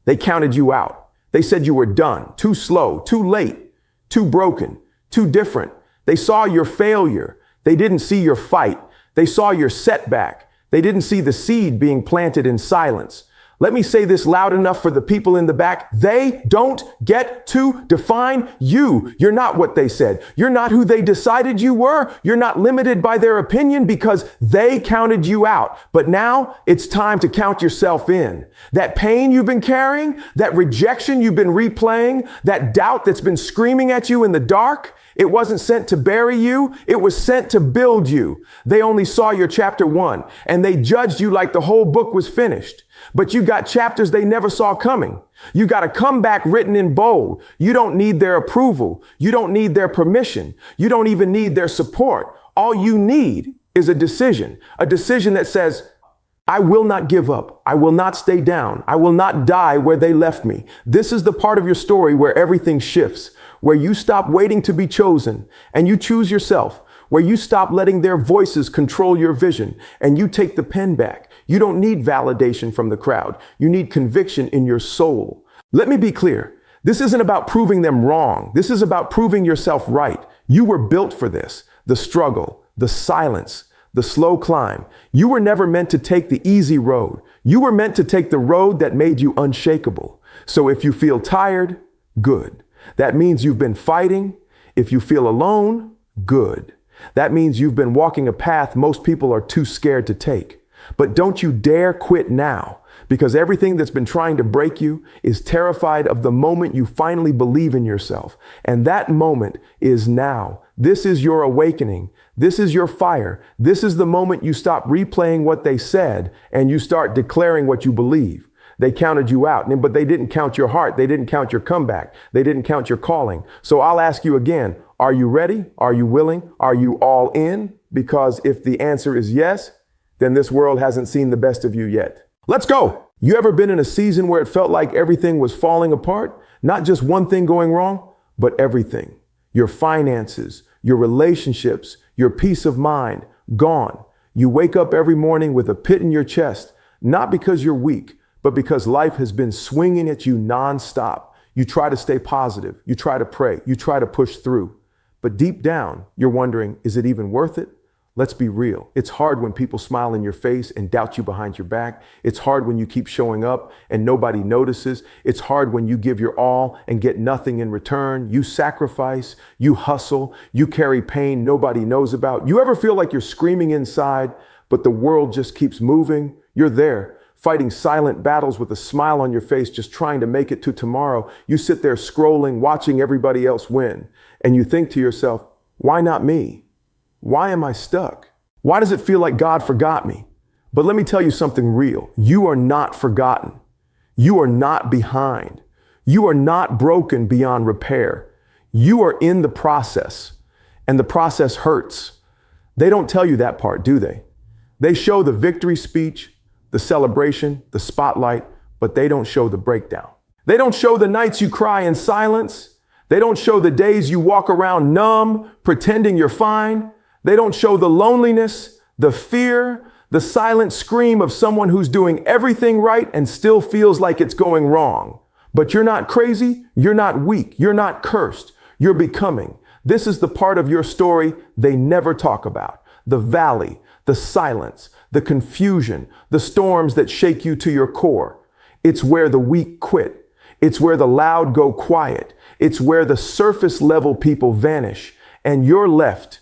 They counted you out. They said you were done, too slow, too late, too broken, too different. They saw your failure. They didn't see your fight. They saw your setback. They didn't see the seed being planted in silence. Let me say this loud enough for the people in the back. They don't get to define you. You're not what they said. You're not who they decided you were. You're not limited by their opinion because they counted you out. But now it's time to count yourself in. That pain you've been carrying, that rejection you've been replaying, that doubt that's been screaming at you in the dark, it wasn't sent to bury you. It was sent to build you. They only saw your chapter 1 and they judged you like the whole book was finished. But you got chapters they never saw coming. You got a comeback written in bold. You don't need their approval. You don't need their permission. You don't even need their support. All you need is a decision that says, I will not give up. I will not stay down. I will not die where they left me. This is the part of your story where everything shifts, where you stop waiting to be chosen and you choose yourself, where you stop letting their voices control your vision and you take the pen back. You don't need validation from the crowd. You need conviction in your soul. Let me be clear. This isn't about proving them wrong. This is about proving yourself right. You were built for this. The struggle, the silence, the slow climb. You were never meant to take the easy road. You were meant to take the road that made you unshakable. So if you feel tired, good. That means you've been fighting. If you feel alone, good. That means you've been walking a path most people are too scared to take. But don't you dare quit now, because everything that's been trying to break you is terrified of the moment you finally believe in yourself. And that moment is now. This is your awakening. This is your fire. This is the moment you stop replaying what they said and you start declaring what you believe. They counted you out, but they didn't count your heart. They didn't count your comeback. They didn't count your calling. So I'll ask you again, are you ready? Are you willing? Are you all in? Because if the answer is yes, then this world hasn't seen the best of you yet. Let's go. You ever been in a season where it felt like everything was falling apart? Not just one thing going wrong, but everything. Your finances, your relationships, your peace of mind, gone. You wake up every morning with a pit in your chest, not because you're weak, but because life has been swinging at you nonstop. You try to stay positive. You try to pray. You try to push through. But deep down, you're wondering, is it even worth it? Let's be real. It's hard when people smile in your face and doubt you behind your back. It's hard when you keep showing up and nobody notices. It's hard when you give your all and get nothing in return. You sacrifice, you hustle, you carry pain nobody knows about. You ever feel like you're screaming inside, but the world just keeps moving? You're there, fighting silent battles with a smile on your face, just trying to make it to tomorrow. You sit there scrolling, watching everybody else win. And you think to yourself, why not me? Why am I stuck? Why does it feel like God forgot me? But let me tell you something real. You are not forgotten. You are not behind. You are not broken beyond repair. You are in the process, and the process hurts. They don't tell you that part, do they? They show the victory speech, the celebration, the spotlight, but they don't show the breakdown. They don't show the nights you cry in silence. They don't show the days you walk around numb, pretending you're fine. They don't show the loneliness, the fear, the silent scream of someone who's doing everything right and still feels like it's going wrong. But you're not crazy. You're not weak. You're not cursed. You're becoming. This is the part of your story they never talk about. The valley, the silence, the confusion, the storms that shake you to your core. It's where the weak quit. It's where the loud go quiet. It's where the surface level people vanish and you're left,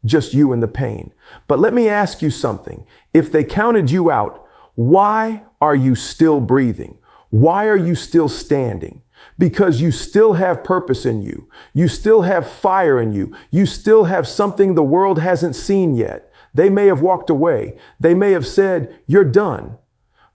just you and the pain. But let me ask you something. If they counted you out, why are you still breathing? Why are you still standing? Because you still have purpose in you. You still have fire in you. You still have something the world hasn't seen yet. They may have walked away. They may have said, you're done.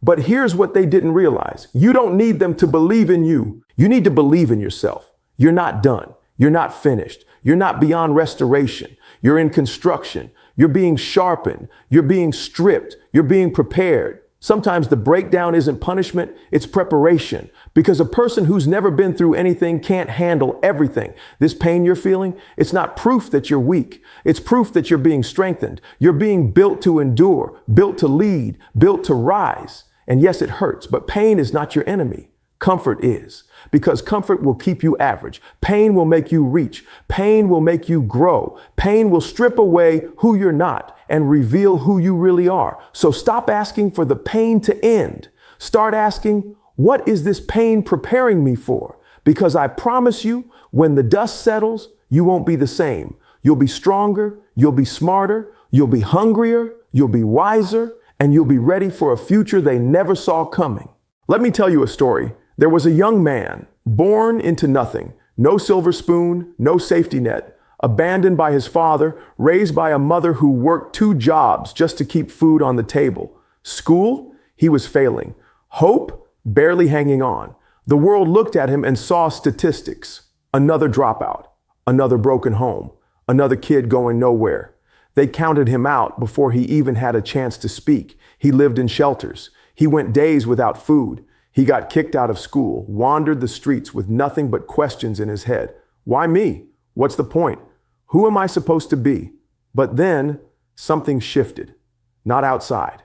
But here's what they didn't realize. You don't need them to believe in you. You need to believe in yourself. You're not done. You're not finished. You're not beyond restoration. You're in construction. You're being sharpened. You're being stripped. You're being prepared. Sometimes the breakdown isn't punishment, it's preparation. Because a person who's never been through anything can't handle everything. This pain you're feeling, it's not proof that you're weak. It's proof that you're being strengthened. You're being built to endure, built to lead, built to rise. And yes, it hurts, but pain is not your enemy. Comfort is. Because comfort will keep you average. Pain will make you reach. Pain will make you grow. Pain will strip away who you're not and reveal who you really are. So stop asking for the pain to end. Start asking, what is this pain preparing me for? Because I promise you, when the dust settles, you won't be the same. You'll be stronger, you'll be smarter, you'll be hungrier, you'll be wiser, and you'll be ready for a future they never saw coming. Let me tell you a story. There was a young man born into nothing, no silver spoon, no safety net, abandoned by his father, raised by a mother who worked 2 jobs just to keep food on the table. School, he was failing. Hope, barely hanging on. The world looked at him and saw statistics. Another dropout, another broken home, another kid going nowhere. They counted him out before he even had a chance to speak. He lived in shelters. He went days without food. He got kicked out of school, wandered the streets with nothing but questions in his head. Why me? What's the point? Who am I supposed to be? But then something shifted. Not outside,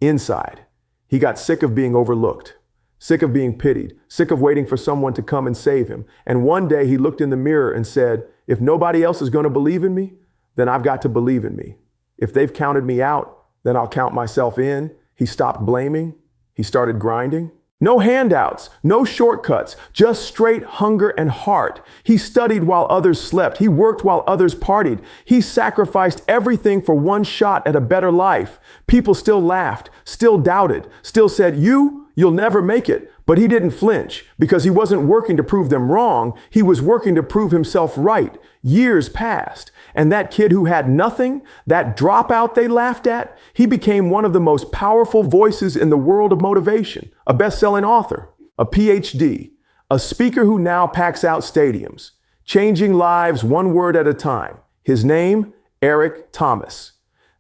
inside. He got sick of being overlooked, sick of being pitied, sick of waiting for someone to come and save him. And one day he looked in the mirror and said, if nobody else is going to believe in me, then I've got to believe in me. If they've counted me out, then I'll count myself in. He stopped blaming. He started grinding. No handouts, no shortcuts, just straight hunger and heart. He studied while others slept. He worked while others partied. He sacrificed everything for one shot at a better life. People still laughed, still doubted, still said, you'll never make it. But he didn't flinch because he wasn't working to prove them wrong. He was working to prove himself right. Years passed, and that kid who had nothing, that dropout they laughed at, he became one of the most powerful voices in the world of motivation, a best-selling author, a PhD, a speaker who now packs out stadiums, changing lives one word at a time. His name, Eric Thomas.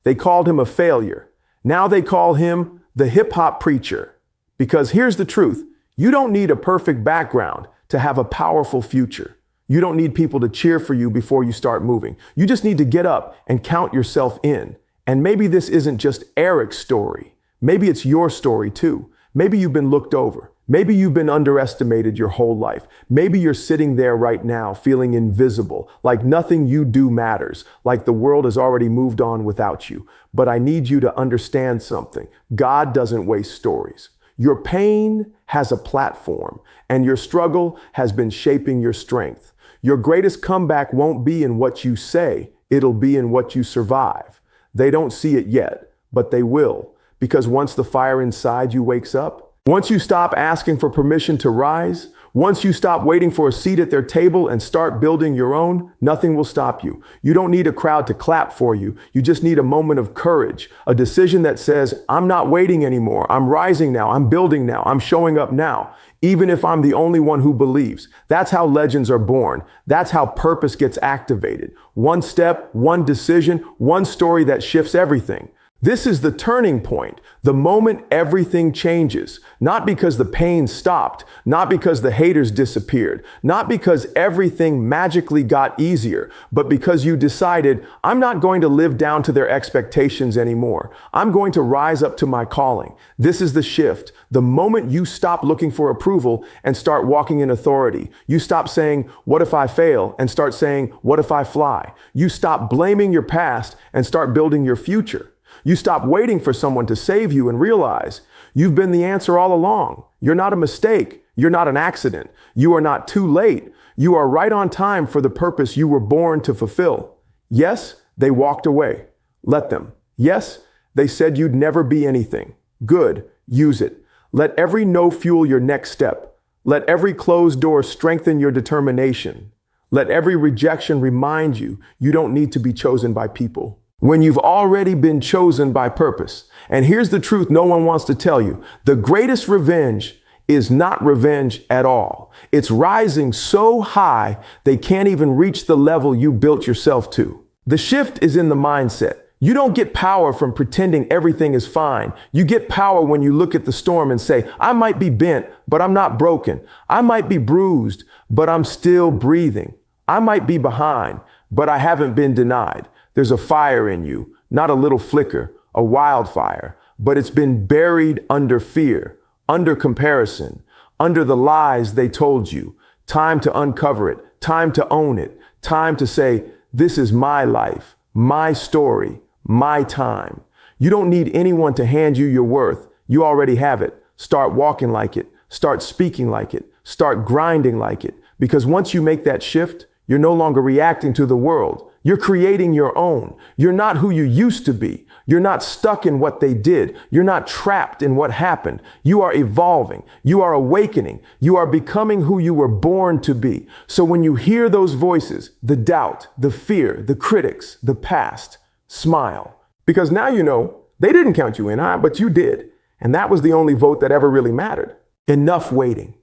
They called him a failure. Now they call him the hip-hop preacher. Because here's the truth. You don't need a perfect background to have a powerful future. You don't need people to cheer for you before you start moving. You just need to get up and count yourself in. And maybe this isn't just Eric's story. Maybe it's your story too. Maybe you've been looked over. Maybe you've been underestimated your whole life. Maybe you're sitting there right now feeling invisible, like nothing you do matters, like the world has already moved on without you. But I need you to understand something. God doesn't waste stories. Your pain has a platform, and your struggle has been shaping your strength. Your greatest comeback won't be in what you say, it'll be in what you survive. They don't see it yet, but they will, because once the fire inside you wakes up, once you stop asking for permission to rise, once you stop waiting for a seat at their table and start building your own, nothing will stop you. You don't need a crowd to clap for you. You just need a moment of courage, a decision that says, I'm not waiting anymore. I'm rising now. I'm building now. I'm showing up now, even if I'm the only one who believes. That's how legends are born. That's how purpose gets activated. One step, one decision, one story that shifts everything. This is the turning point, the moment everything changes, not because the pain stopped, not because the haters disappeared, not because everything magically got easier, but because you decided, I'm not going to live down to their expectations anymore. I'm going to rise up to my calling. This is the shift. The moment you stop looking for approval and start walking in authority. You stop saying, what if I fail? And start saying, what if I fly? You stop blaming your past and start building your future. You stop waiting for someone to save you and realize you've been the answer all along. You're not a mistake. You're not an accident. You are not too late. You are right on time for the purpose you were born to fulfill. Yes, they walked away. Let them. Yes, they said you'd never be anything. Good. Use it. Let every no fuel your next step. Let every closed door strengthen your determination. Let every rejection remind you you don't need to be chosen by people when you've already been chosen by purpose. And here's the truth no one wants to tell you. The greatest revenge is not revenge at all. It's rising so high they can't even reach the level you built yourself to. The shift is in the mindset. You don't get power from pretending everything is fine. You get power when you look at the storm and say, I might be bent, but I'm not broken. I might be bruised, but I'm still breathing. I might be behind, but I haven't been denied. There's a fire in you, not a little flicker, a wildfire, but it's been buried under fear, under comparison, under the lies they told you. Time to uncover it, time to own it, time to say, this is my life, my story, my time. You don't need anyone to hand you your worth. You already have it. Start walking like it. Start speaking like it. Start grinding like it. Because once you make that shift, you're no longer reacting to the world. You're creating your own. You're not who you used to be. You're not stuck in what they did. You're not trapped in what happened. You are evolving. You are awakening. You are becoming who you were born to be. So when you hear those voices, the doubt, the fear, the critics, the past, smile. Because now you know they didn't count you in, but you did. And that was the only vote that ever really mattered. Enough waiting.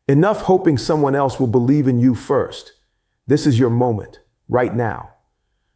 Enough hoping someone else will believe in you first. This is your moment, right now.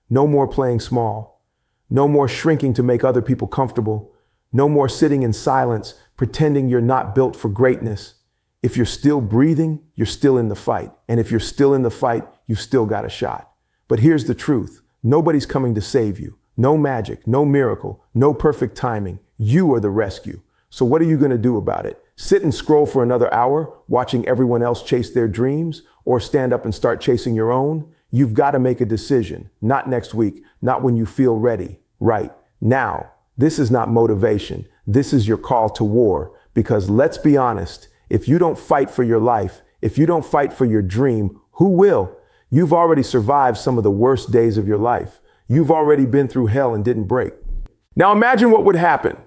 No more playing small. No more shrinking to make other people comfortable. No more sitting in silence, pretending you're not built for greatness. If you're still breathing, you're still in the fight. And if you're still in the fight, you've still got a shot. But here's the truth. Nobody's coming to save you. No magic, no miracle, no perfect timing. You are the rescue. So what are you going to do about it? Sit and scroll for another hour, watching everyone else chase their dreams, or stand up and start chasing your own? You've got to make a decision. Not next week, not when you feel ready. Right now. This is not motivation. This is your call to war. Because let's be honest, if you don't fight for your life, if you don't fight for your dream, who will? You've already survived some of the worst days of your life. You've already been through hell and didn't break. Now imagine what would happen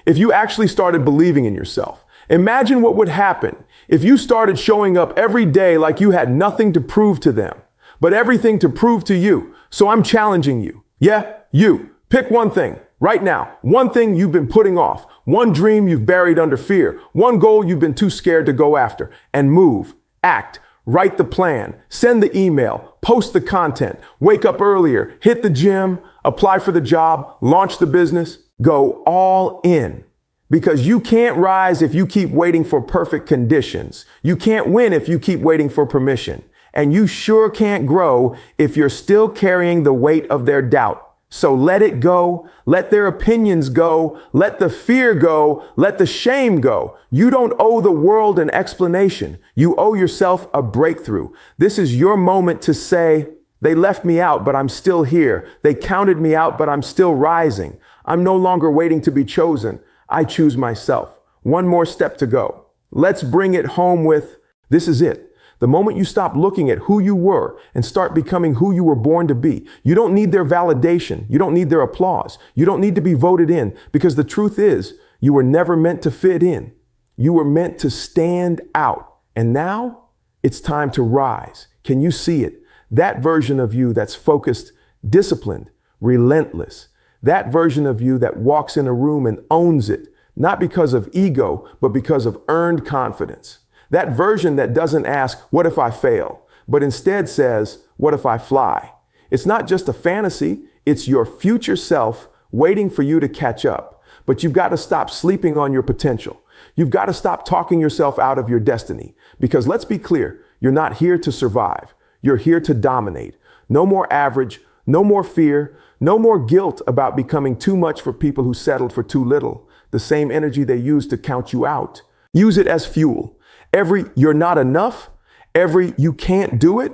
if you actually started believing in yourself. Imagine what would happen if you started showing up every day like you had nothing to prove to them, but everything to prove to you. So I'm challenging you. Yeah, you. Pick one thing right now. One thing you've been putting off. One dream you've buried under fear. One goal you've been too scared to go after. And move. Act. Write the plan. Send the email. Post the content. Wake up earlier. Hit the gym. Apply for the job. Launch the business. Go all in. Because you can't rise if you keep waiting for perfect conditions. You can't win if you keep waiting for permission. And you sure can't grow if you're still carrying the weight of their doubt. So let it go. Let their opinions go. Let the fear go. Let the shame go. You don't owe the world an explanation. You owe yourself a breakthrough. This is your moment to say, they left me out, but I'm still here. They counted me out, but I'm still rising. I'm no longer waiting to be chosen. I choose myself. One more step to go. Let's bring it home with, this is it. The moment you stop looking at who you were and start becoming who you were born to be, you don't need their validation. You don't need their applause. You don't need to be voted in, because the truth is you were never meant to fit in. You were meant to stand out. And now it's time to rise. Can you see it? That version of you that's focused, disciplined, relentless. That version of you that walks in a room and owns it, not because of ego, but because of earned confidence. That version that doesn't ask, what if I fail? But instead says, what if I fly? It's not just a fantasy. It's your future self waiting for you to catch up. But you've got to stop sleeping on your potential. You've got to stop talking yourself out of your destiny. Because let's be clear, you're not here to survive. You're here to dominate. No more average, no more fear, no more guilt about becoming too much for people who settled for too little. The same energy they use to count you out. Use it as fuel. Every you're not enough, every you can't do it,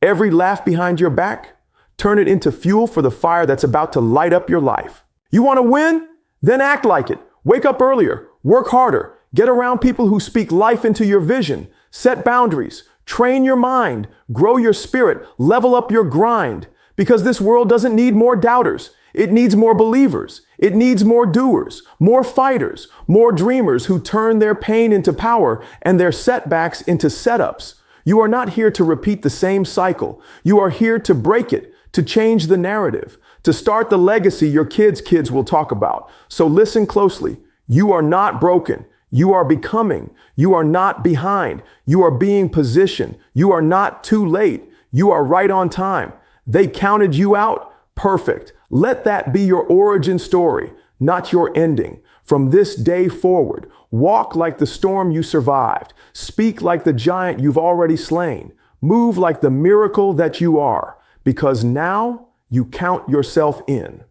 every laugh behind your back, turn it into fuel for the fire that's about to light up your life. You want to win? Then act like it. Wake up earlier, work harder, get around people who speak life into your vision, set boundaries, train your mind, grow your spirit, level up your grind. Because this world doesn't need more doubters. It needs more believers. It needs more doers, more fighters, more dreamers who turn their pain into power and their setbacks into setups. You are not here to repeat the same cycle. You are here to break it, to change the narrative, to start the legacy your kids' will talk about. So listen closely. You are not broken. You are becoming. You are not behind. You are being positioned. You are not too late. You are right on time. They counted you out. Perfect. Let that be your origin story, not your ending. From this day forward, walk like the storm you survived. Speak like the giant you've already slain. Move like the miracle that you are, because now you count yourself in.